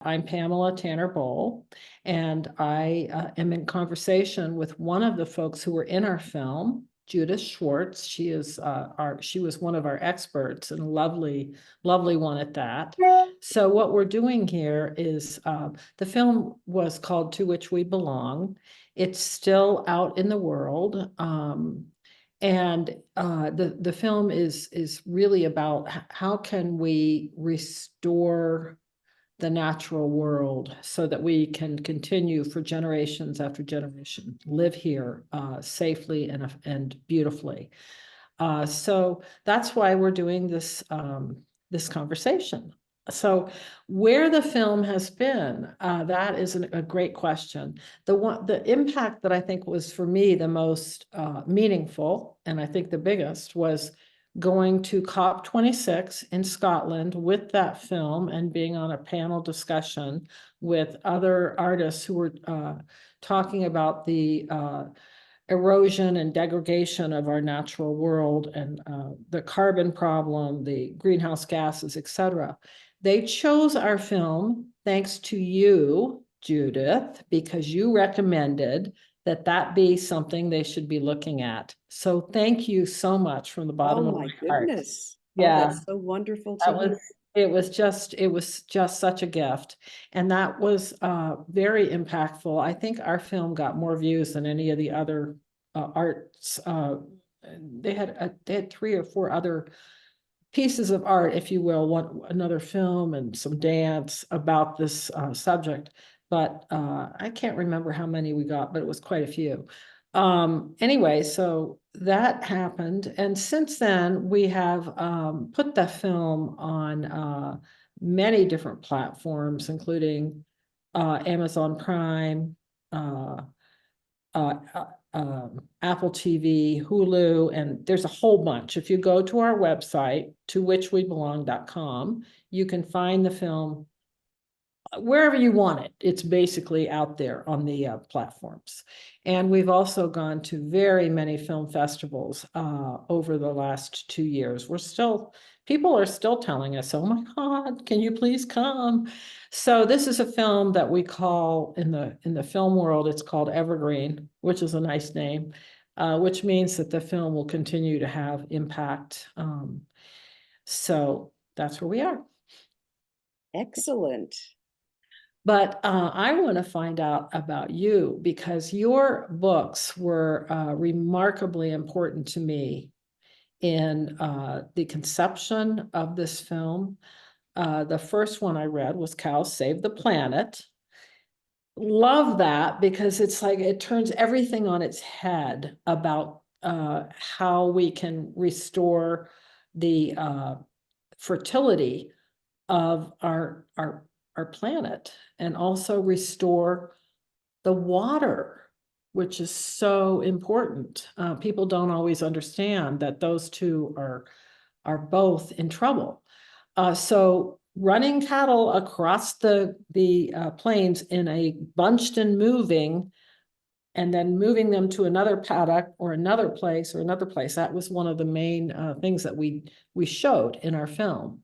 I'm Pamela Tanner Boll, and I am in conversation with one of the folks who were in our film, Judith Schwartz. She was one of our experts, and a lovely, lovely one at that. So what we're doing here is the film was called To Which We Belong. It's still out in the world. And the film is really about how can we restore the natural world so that we can continue for generations after generation, live here safely and beautifully. So that's why we're doing this conversation. So where the film has been, that is a great question. The impact that I think was for me the most meaningful, and I think the biggest, was going to COP26 in Scotland with that film and being on a panel discussion with other artists who were talking about the erosion and degradation of our natural world and the carbon problem, the greenhouse gases, etc. They chose our film thanks to you, Judith, because you recommended that be something they should be looking at. So thank you so much from the bottom of my heart. Goodness. Yeah, that's so wonderful to hear. It was just such a gift. And that was very impactful. I think our film got more views than any of the other arts. They had 3 or 4 other pieces of art, if you will, another film and some dance about this subject. But I can't remember how many we got, but it was quite a few. Anyway, so that happened. And since then, we have put the film on many different platforms, including Amazon Prime, Apple TV, Hulu, and there's a whole bunch. If you go to our website, towhichwebelong.com, you can find the film wherever you want it. It's basically out there on the platforms. And we've also gone to very many film festivals over the last 2 years. People are still telling us, oh my God, can you please come? So this is a film that we call, in the film world, it's called Evergreen, which is a nice name, which means that the film will continue to have impact. So that's where we are. Excellent. But I want to find out about you, because your books were remarkably important to me in the conception of this film. The first one I read was Cows Save the Planet. Love that, because it's like it turns everything on its head about how we can restore the fertility of our planet, and also restore the water, which is so important. People don't always understand that those two are both in trouble. So running cattle across the plains in a bunched and moving, and then moving them to another paddock or another place, that was one of the main things that we showed in our film.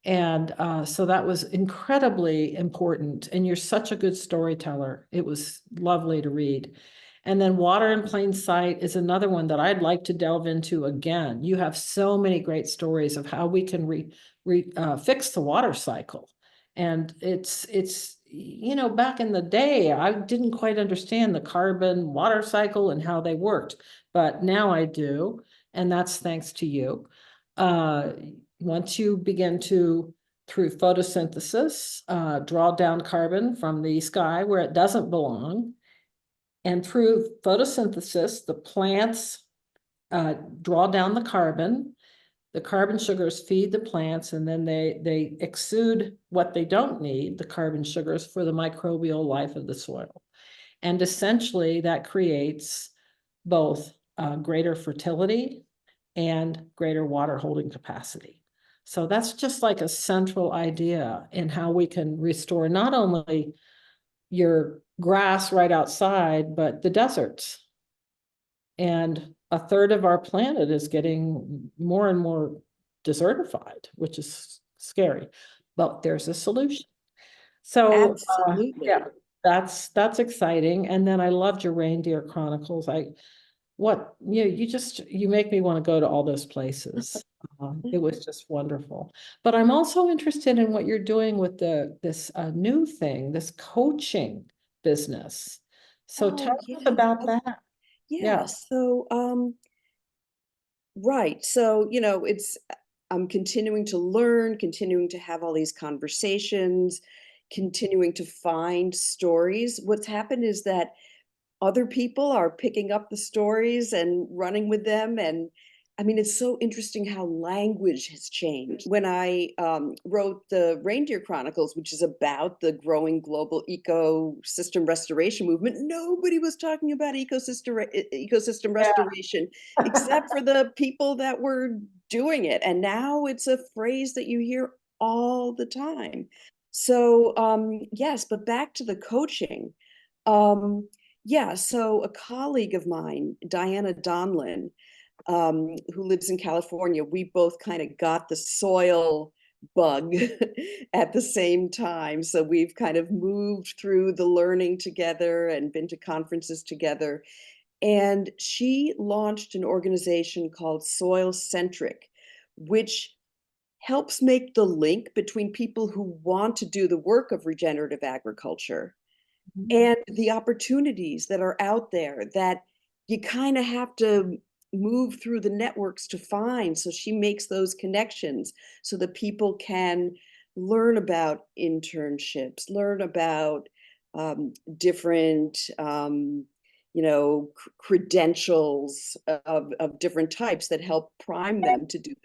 And so that was incredibly important. And you're such a good storyteller. It was lovely to read. And then Water in Plain Sight is another one that I'd like to delve into again. You have so many great stories of how we can fix the water cycle. And it's back in the day, I didn't quite understand the carbon water cycle and how they worked, but now I do. And that's thanks to you. Once you begin to, through photosynthesis, draw down carbon from the sky where it doesn't belong, and through photosynthesis, the plants draw down the carbon sugars feed the plants, and then they exude what they don't need, the carbon sugars, for the microbial life of the soil. And essentially that creates both greater fertility and greater water holding capacity. So that's just like a central idea in how we can restore not only your grass right outside, but the deserts. And a third of our planet is getting more and more desertified, which is scary, but there's a solution. So, Absolutely. yeah, that's exciting. And then I loved your Reindeer Chronicles. You make me want to go to all those places. It was just wonderful. But I'm also interested in what you're doing with this new thing, this coaching business. So Oh, tell us yeah. about Oh, that. yeah. Yeah. So, right. So, I'm continuing to learn, continuing to have all these conversations, continuing to find stories. What's happened is that other people are picking up the stories and running with them. And I mean, it's so interesting how language has changed. When I wrote the Reindeer Chronicles, which is about the growing global ecosystem restoration movement, nobody was talking about ecosystem restoration except for the people that were doing it. And now it's a phrase that you hear all the time. So, yes, but back to the coaching. Um, yeah, so a colleague of mine, Diana Donlin, who lives in California, we both kind of got the soil bug at the same time. So we've kind of moved through the learning together and been to conferences together. And she launched an organization called Soil Centric, which helps make the link between people who want to do the work of regenerative agriculture Mhm. and the opportunities that are out there that you kind of have to move through the networks to find. So she makes those connections so that people can learn about internships, learn about different credentials of different types that help prime them to do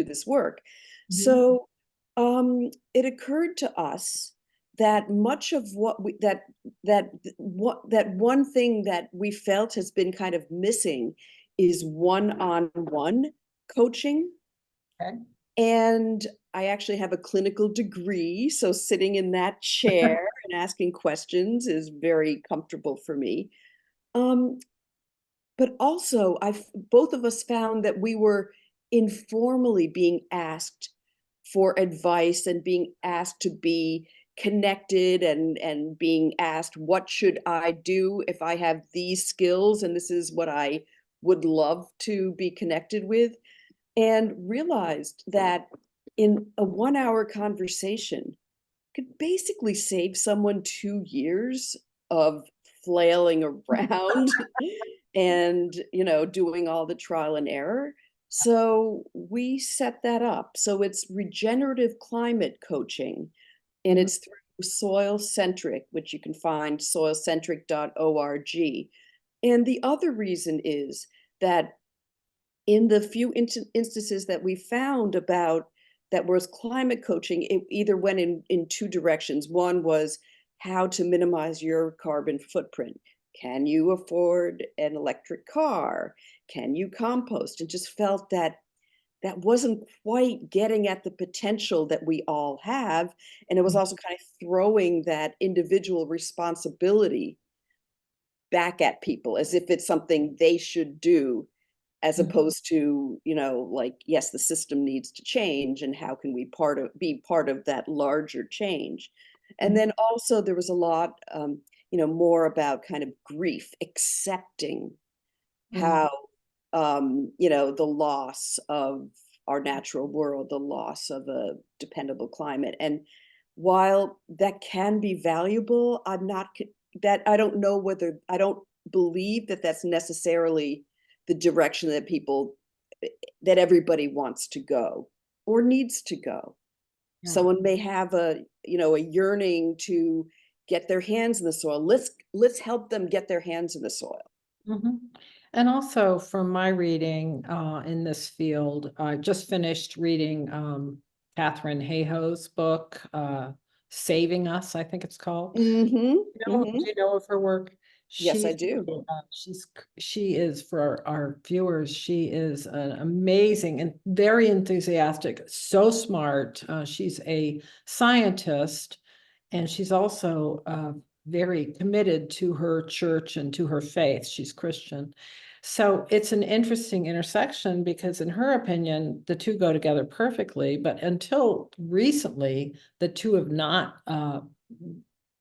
this work. Mhm. So it occurred to us that much of what we that one thing that we felt has been kind of missing is one-on-one coaching. Okay. And I actually have a clinical degree, so sitting in that chair and asking questions is very comfortable for me. Um, but also, both of us found that we were informally being asked for advice and being asked to be connected and being asked, what should I do if I have these skills? And this is what I would love to be connected with. And realized that in a 1 hour conversation could basically save someone 2 years of flailing around and doing all the trial and error. So we set that up. So it's regenerative climate coaching, and Mhm. it's through Soil Centric, which you can find soilcentric.org. And the other reason is that in the few instances that we found about that was climate coaching, it either went in two directions. One was how to minimize your carbon footprint. Can you afford an electric car? Can you compost? And just felt that that wasn't quite getting at the potential that we all have. And it was also kind of throwing that individual responsibility back at people as if it's something they should do, as Mhm. opposed to, like, yes, the system needs to change, and how can we be part of that larger change? And Mhm. then also there was a lot, more about kind of grief, accepting Mhm. how, the loss of our natural world, the loss of a dependable climate. And while that can be valuable, I don't know whether, I don't believe that that's necessarily the direction that that everybody wants to go or needs to go. Yeah. Someone may have a yearning to get their hands in the soil. Let's help them get their hands in the soil. Mhm. And also from my reading in this field, I just finished reading Catherine Hayhoe's book, Saving Us, I think it's called. Mm-hmm. Do Mm-hmm. you know of her work? Yes, I She's do. she is, for our viewers, she is an amazing and very enthusiastic, so smart. She's a scientist, and she's also very committed to her church and to her faith. She's Christian. So it's an interesting intersection because, in her opinion, the two go together perfectly. But until recently, the two have not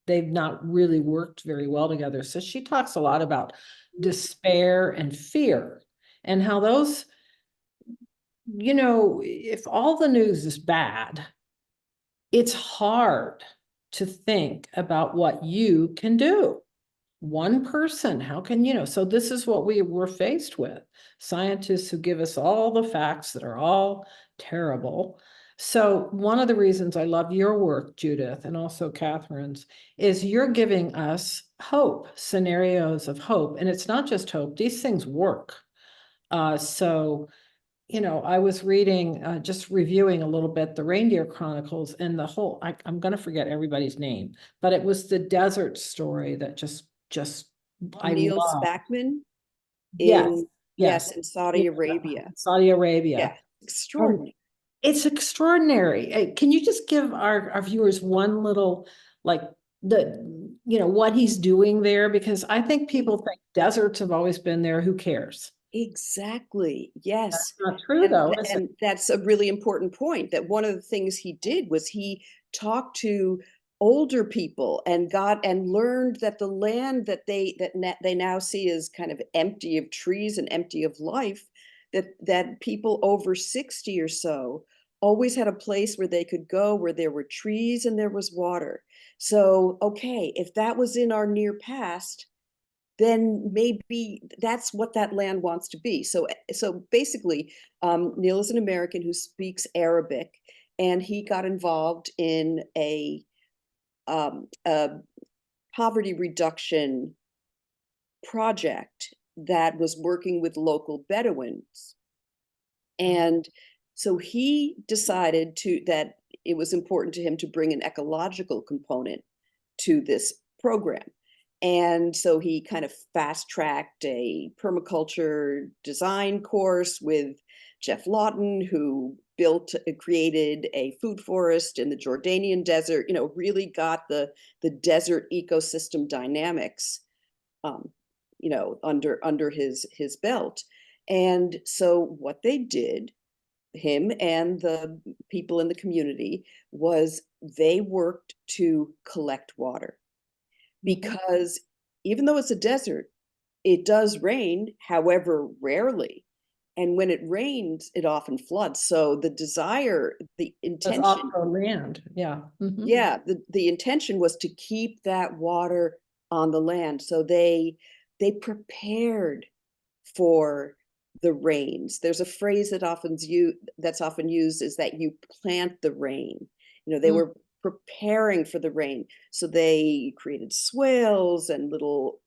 they've not really worked very well together. So she talks a lot about despair and fear and how those, if all the news is bad, it's hard to think about what you can do. One person, how can, so this is what we were faced with. Scientists who give us all the facts that are all terrible. So one of the reasons I love your work, Judith, and also Catherine's, is you're giving us hope, scenarios of hope. And it's not just hope, these things work. I was reading, just reviewing a little bit, the Reindeer Chronicles, and the whole, I'm going to forget everybody's name, but it was the desert story that just, I Neil love. Spackman Yes, in, yes. yes, in Saudi Arabia. Saudi Arabia. Yeah, extraordinary. It's extraordinary. Can you just give our viewers one little, like, what he's doing there? Because I think people think deserts have always been there. Who cares? Exactly. Yes. That's not true, though, is it? And that's a really important point, that one of the things he did was he talked to older people and got and learned that the land that they now see as kind of empty of trees and empty of life, that people over 60 or so always had a place where they could go, where there were trees and there was water. So, okay, if that was in our near past, then maybe that's what that land wants to be. So basically, Neil is an American who speaks Arabic, and he got involved in a poverty reduction project that was working with local Bedouins. And so he decided that it was important to him to bring an ecological component to this program. And so he kind of fast-tracked a permaculture design course with Jeff Lawton, who created a food forest in the Jordanian desert, really got the desert ecosystem dynamics, under his belt. And so what they did, him and the people in the community, was they worked to collect water. Because even though it's a desert, it does rain, however rarely. And when it rains, it often floods. So the intention, off the land, yeah. yeah, the intention was to keep that water on the land. So they prepared for the rains. There's a phrase that's often used, is that you plant the rain. They were preparing for the rain. So they created swales and little,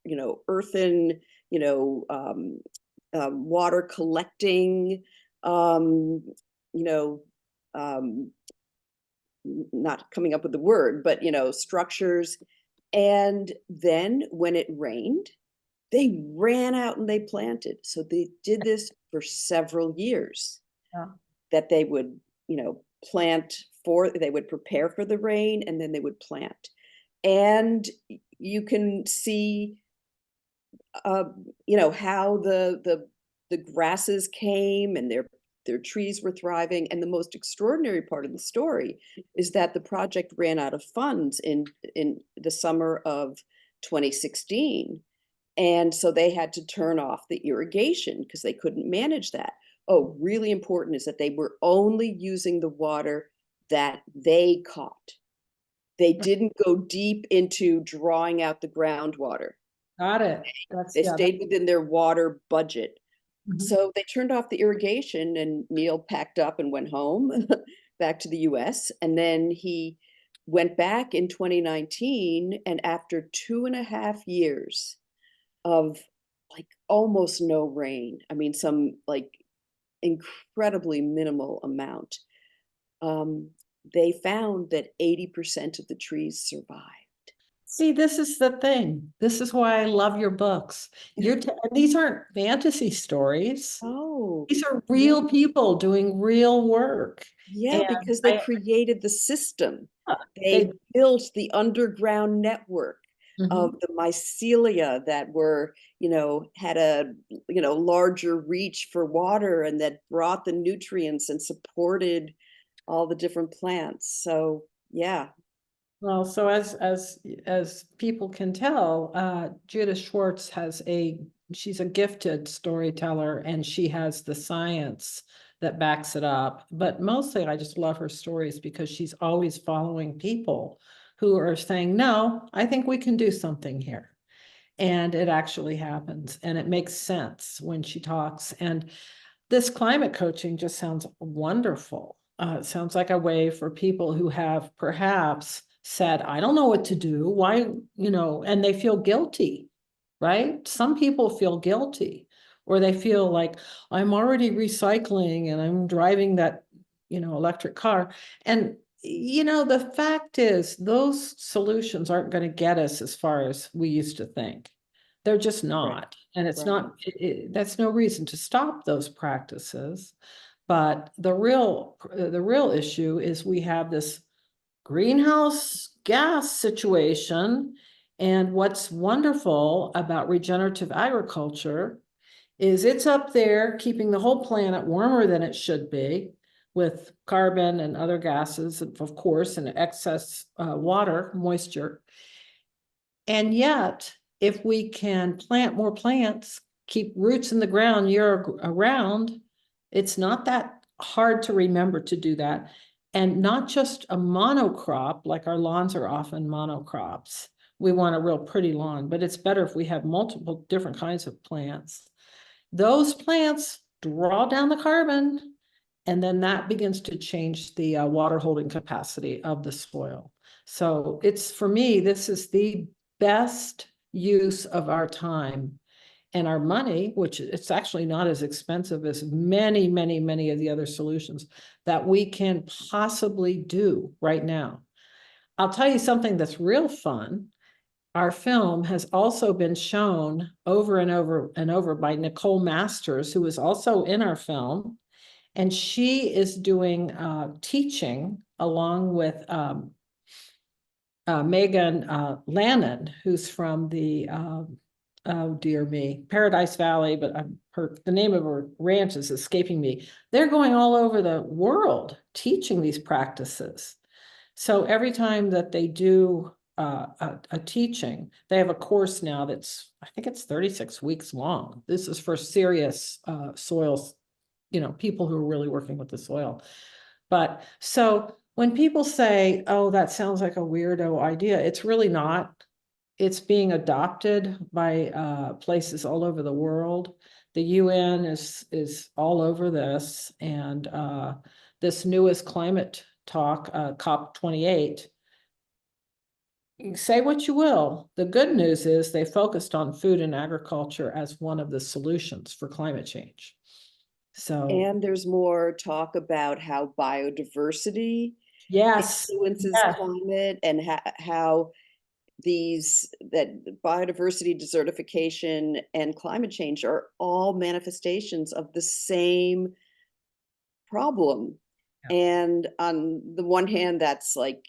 earthen, water collecting, um, not coming up with the word, but, structures. And then when it rained, they ran out and they planted. So they did this for several years. Yeah. That they would, they would prepare for the rain, and then they would plant. And you can see, how the grasses came, and their trees were thriving. And the most extraordinary part of the story is that the project ran out of funds in the summer of 2016. And so they had to turn off the irrigation because they couldn't manage that. Oh, really important is that they were only using the water that they caught. They didn't go deep into drawing out the groundwater. Got it. They stayed within their water budget. So they turned off the irrigation, and Neil packed up and went home back to the US. And then he went back in 2019. And after 2.5 years of like almost no rain, I mean, some like incredibly minimal amount, they found that 80% of the trees survived. See, this is the thing. This is why I love your books. These aren't fantasy stories. Oh, These are real people doing real work. yeah, And because they created the system. they They built the underground network of the mycelia that had a larger reach for water, and that brought the nutrients and supported all the different plants. So yeah. Well, so as people can tell, Judith Schwartz she's a gifted storyteller, and she has the science that backs it up. But mostly I just love her stories because she's always following people who are saying, no, I think we can do something here. And it actually happens, and it makes sense when she talks. And this climate coaching just sounds wonderful. It sounds like a way for people who have perhaps said, I don't know what to do. Why, and they feel guilty, right? Some people feel guilty, or they feel like I'm already recycling and I'm driving that, electric car. And, the fact is, those solutions aren't going to get us as far as we used to think. They're just Right, not. And it's right. not, that's no reason to stop those practices. But the real issue is we have this greenhouse gas situation. And what's wonderful about regenerative agriculture is it's up there keeping the whole planet warmer than it should be, with carbon and other gases, of course, and excess water, moisture. And yet, if we can plant more plants, keep roots in the ground year around, it's not that hard to remember to do that. And not just a monocrop, like our lawns are often monocrops. We want a real pretty lawn, but it's better if we have multiple different kinds of plants. Those plants draw down the carbon, and then that begins to change the water holding capacity of the soil. So for me, this is the best use of our time and our money, which it's actually not as expensive as many, many, many of the other solutions that we can possibly do right now. I'll tell you something that's real fun. Our film has also been shown over and over and over by Nicole Masters, who is also in our film. And she is doing teaching along with Megan Lannon, who's from the, oh dear me, Paradise Valley, but the name of her ranch is escaping me. They're going all over the world teaching these practices. So every time that they do a teaching, they have a course now I think it's 36 weeks long. This is for serious soils, people who are really working with the soil. But so when people say, oh, that sounds like a weirdo idea, it's really not. It's being adopted by places all over the world. The UN is all over this, and this newest climate talk, COP28. Say what you will. The good news is they focused on food and agriculture as one of the solutions for climate change. So And there's more talk about how biodiversity yes, influences yes, climate, and how that biodiversity, desertification, and climate change are all manifestations of the same problem. yeah. And on the one hand, that's like,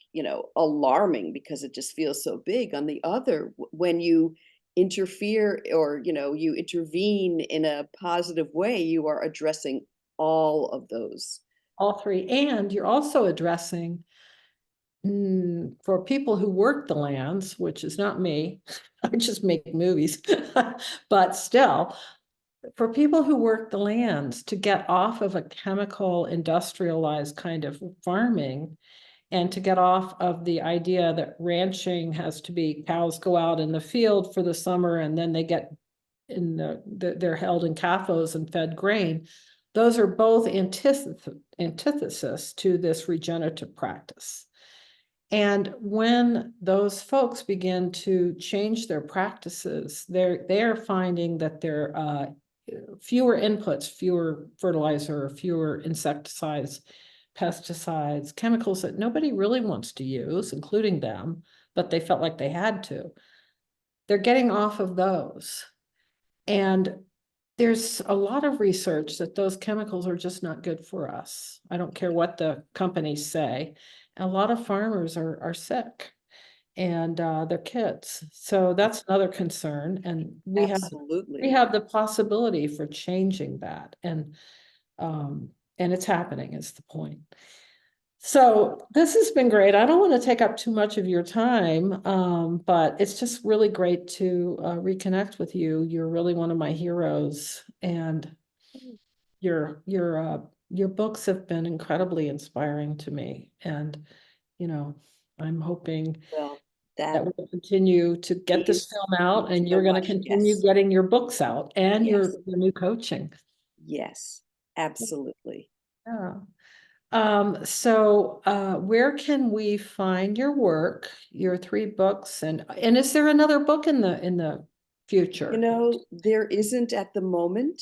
alarming because it just feels so big. On the other, when you interfere, or, you intervene in a positive way, you are addressing all of those. All three. And you're also addressing for people who work the lands, which is not me, I just make movies, but still, for people who work the lands to get off of a chemical industrialized kind of farming, and to get off of the idea that ranching has to be cows go out in the field for the summer and then they get they're held in CAFOs and fed grain. Those are both antithesis to this regenerative practice. And when those folks begin to change their practices, they're finding that there are fewer inputs, fewer fertilizer, fewer insecticides, pesticides, chemicals that nobody really wants to use, including them, but they felt like they had to. They're getting off of those. And there's a lot of research that those chemicals are just not good for us. I don't care what the companies say. A lot of farmers are sick, and their kids. So that's another concern. And we Absolutely. have the possibility for changing that. And it's happening is the point. So this has been great. I don't want to take up too much of your time, but it's just really great to reconnect with you. You're really one of my heroes, and your books have been incredibly inspiring to me. And you know, I'm hoping Well, that that we'll continue to get this please, film thank out, you and so you're going to much. continue Yes, getting your books out and yes, your new coaching. yes, absolutely. Yeah. So where can we find your work, your 3 books, and is there another book in the You future? know, there isn't at the moment.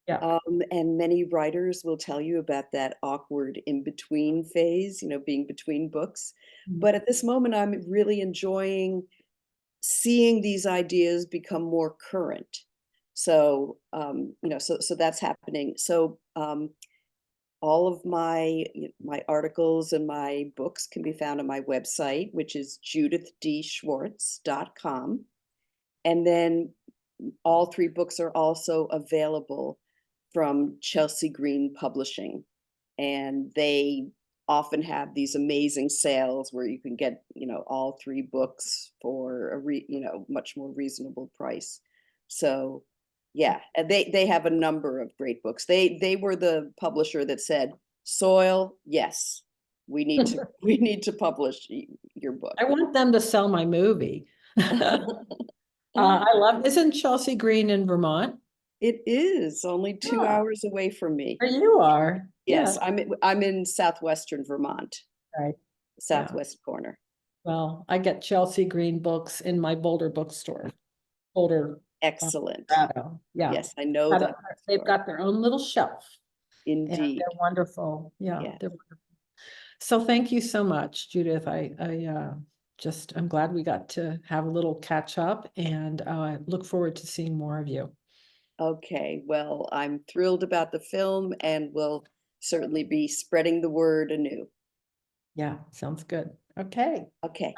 Yeah. And many writers will tell you about that awkward in between phase, being between books. Mhm. But at this moment, I'm really enjoying seeing these ideas become more current. So, so that's happening. So, all of my articles and my books can be found on my website, which is judithdschwartz.com. And then all 3 books are also available from Chelsea Green Publishing, and they often have these amazing sales where you can get, all 3 books for much more reasonable price. So, yeah, and they have a number of great books. They were the publisher that said, "Soil, yes, we need to we need to publish your book." I want them to sell my movie. I love, isn't Chelsea Green in Vermont? It is only 2 Yeah, hours away from me. there you are. Yes, Yeah, I'm in southwestern Vermont, right. Yeah. southwest corner. Well, I get Chelsea Green books in my Boulder bookstore. Boulder, Excellent. Colorado. Yeah. Yes, I know Got that They've bookstore. got their own little shelf, and Indeed. they're wonderful. Yeah, Yes. they're wonderful. So thank you so much, Judith. I'm glad we got to have a little catch up, and I look forward to seeing more of you. Okay, well, I'm thrilled about the film and will certainly be spreading the word anew. Yeah, sounds good. Okay. Okay,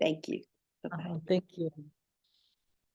thank you. Bye-bye. Thank you.